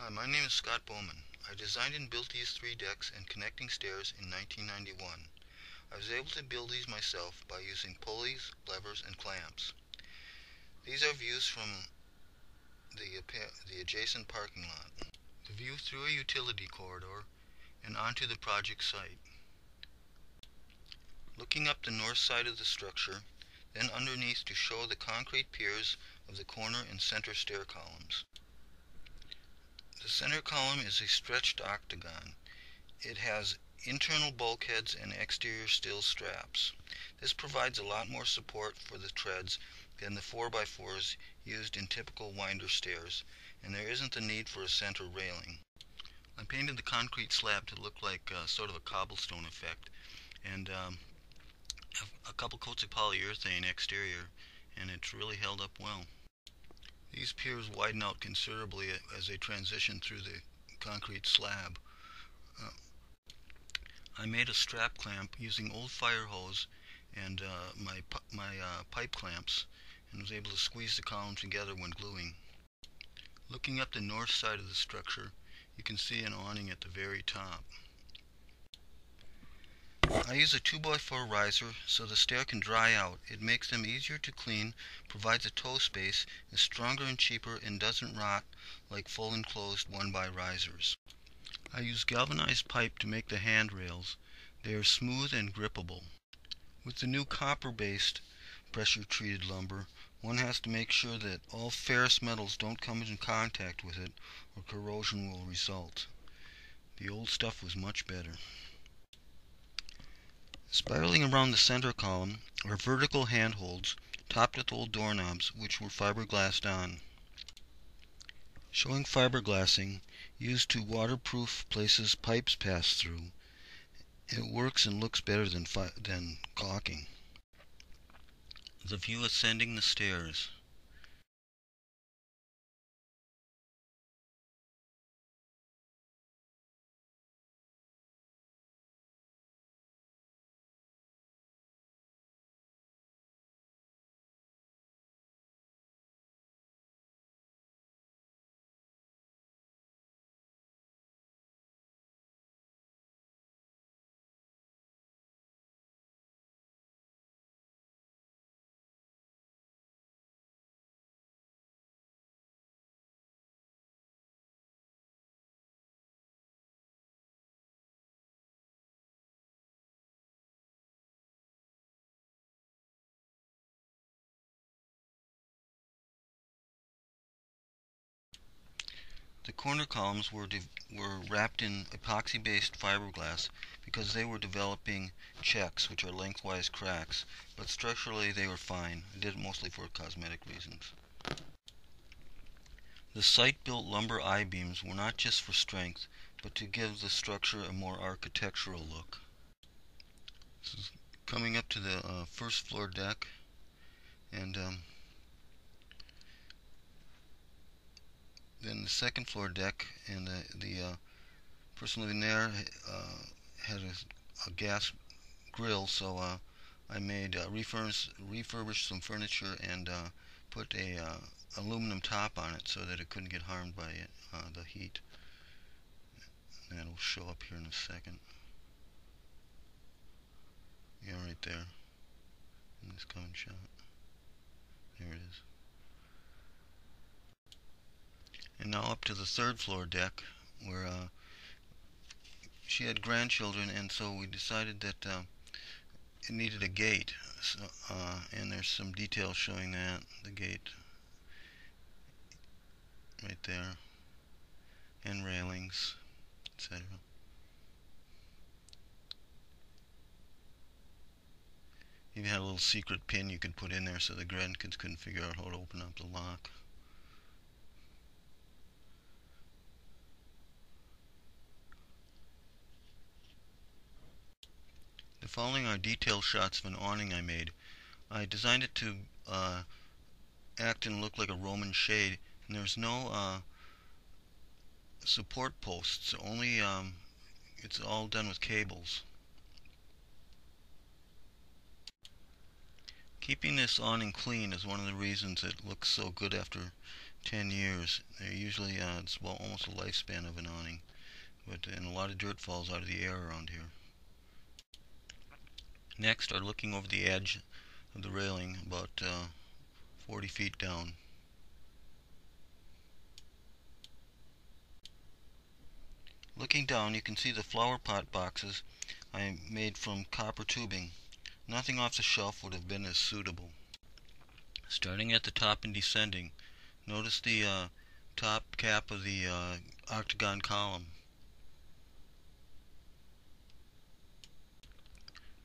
Hi, my name is Scott Bowman. I designed and built these three decks and connecting stairs in 1991. I was able to build these myself by using pulleys, levers, and clamps. These are views from the adjacent parking lot. The view through a utility corridor and onto the project site. Looking up the north side of the structure, then underneath to show the concrete piers of the corner and center stair columns. The center column is a stretched octagon. It has internal bulkheads and exterior steel straps. This provides a lot more support for the treads than the 4x4s used in typical winder stairs, and there isn't the need for a center railing. I painted the concrete slab to look like sort of a cobblestone effect, and a couple coats of polyurethane exterior, and it's really held up well. These piers widen out considerably as they transition through the concrete slab. I made a strap clamp using old fire hose and my pipe clamps, and was able to squeeze the columns together when gluing. Looking up the north side of the structure, you can see an awning at the very top. I use a 2x4 riser so the stair can dry out. It makes them easier to clean, provides a toe space, is stronger and cheaper, and doesn't rot like full enclosed 1x risers. I use galvanized pipe to make the handrails. They are smooth and grippable. With the new copper-based pressure-treated lumber, one has to make sure that all ferrous metals don't come in contact with it, or corrosion will result. The old stuff was much better. Spiraling around the center column are vertical handholds topped with old doorknobs which were fiberglassed on. Showing fiberglassing used to waterproof places pipes pass through. It works and looks better than caulking. The view ascending the stairs. The corner columns were wrapped in epoxy-based fiberglass because they were developing checks, which are lengthwise cracks, but structurally they were fine. I did it mostly for cosmetic reasons. The site-built lumber I-beams were not just for strength, but to give the structure a more architectural look. This is coming up to the first floor deck, and then the second floor deck, and the person living there had a gas grill, so I made refurbished some furniture and put a aluminum top on it so that it couldn't get harmed by the heat. That'll show up here in a second. Yeah, right there in this coming shot. There it is. And now up to the third floor deck, where she had grandchildren, and so we decided that it needed a gate. So, and there's some details showing that, the gate right there, and railings, etc. Even had a little secret pin you could put in there so the grandkids couldn't figure out how to open up the lock. The following are detailed shots of an awning I made. I designed it to act and look like a Roman shade, and there's no support posts, only it's all done with cables. Keeping this awning clean is one of the reasons it looks so good after 10 years. They're usually, it's well, almost the lifespan of an awning. And a lot of dirt falls out of the air around here. Next are looking over the edge of the railing about 40 feet down. Looking down, you can see the flower pot boxes I made from copper tubing. Nothing off the shelf would have been as suitable. Starting at the top and descending, notice the top cap of the octagon column.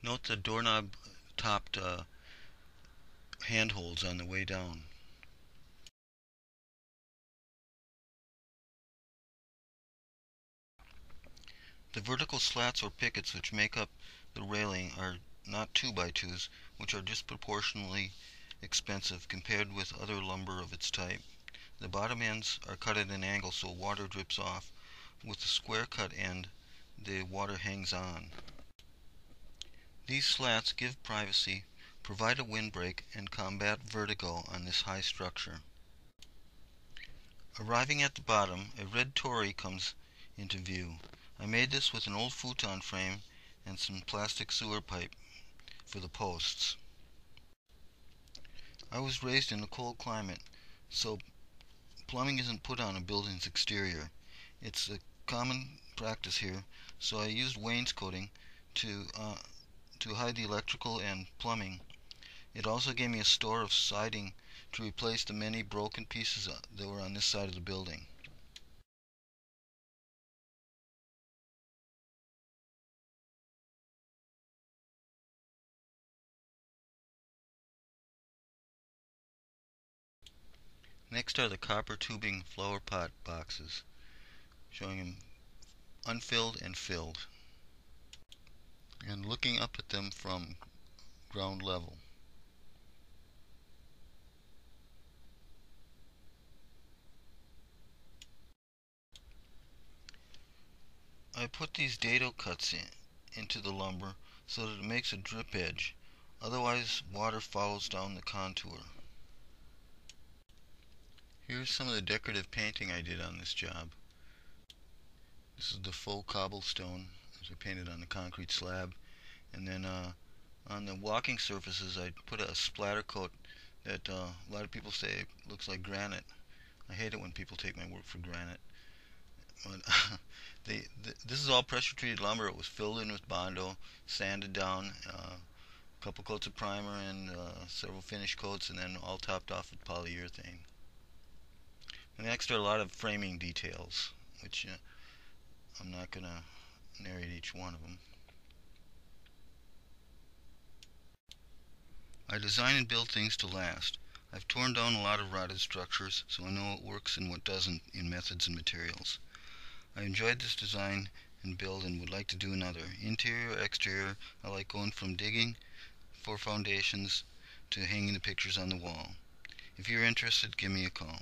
Note the doorknob topped handholds on the way down. The vertical slats or pickets which make up the railing are not 2x2s, which are disproportionately expensive compared with other lumber of its type. The bottom ends are cut at an angle so water drips off. With the square cut end, the water hangs on. These slats give privacy, provide a windbreak, and combat vertigo on this high structure. Arriving at the bottom, a red torii comes into view. I made this with an old futon frame and some plastic sewer pipe for the posts. I was raised in a cold climate, so plumbing isn't put on a building's exterior. It's a common practice here, so I used wainscoting to hide the electrical and plumbing. It also gave me a store of siding to replace the many broken pieces that were on this side of the building. Next are the copper tubing flower pot boxes, showing them unfilled and filled, and looking up at them from ground level. I put these dado cuts into the lumber so that it makes a drip edge, otherwise water follows down the contour. Here's some of the decorative painting I did on this job. This is the faux cobblestone as I painted on the concrete slab, and then on the walking surfaces I put a splatter coat that a lot of people say looks like granite. I hate it when people take my work for granite. But this is all pressure treated lumber. It was filled in with Bondo, sanded down, a couple coats of primer and several finish coats, and then all topped off with polyurethane. And next are a lot of framing details, which I'm not going to narrate each one of them. I design and build things to last. I've torn down a lot of rotted structures, so I know what works and what doesn't in methods and materials. I enjoyed this design and build and would like to do another. Interior or exterior, I like going from digging for foundations to hanging the pictures on the wall. If you're interested, give me a call.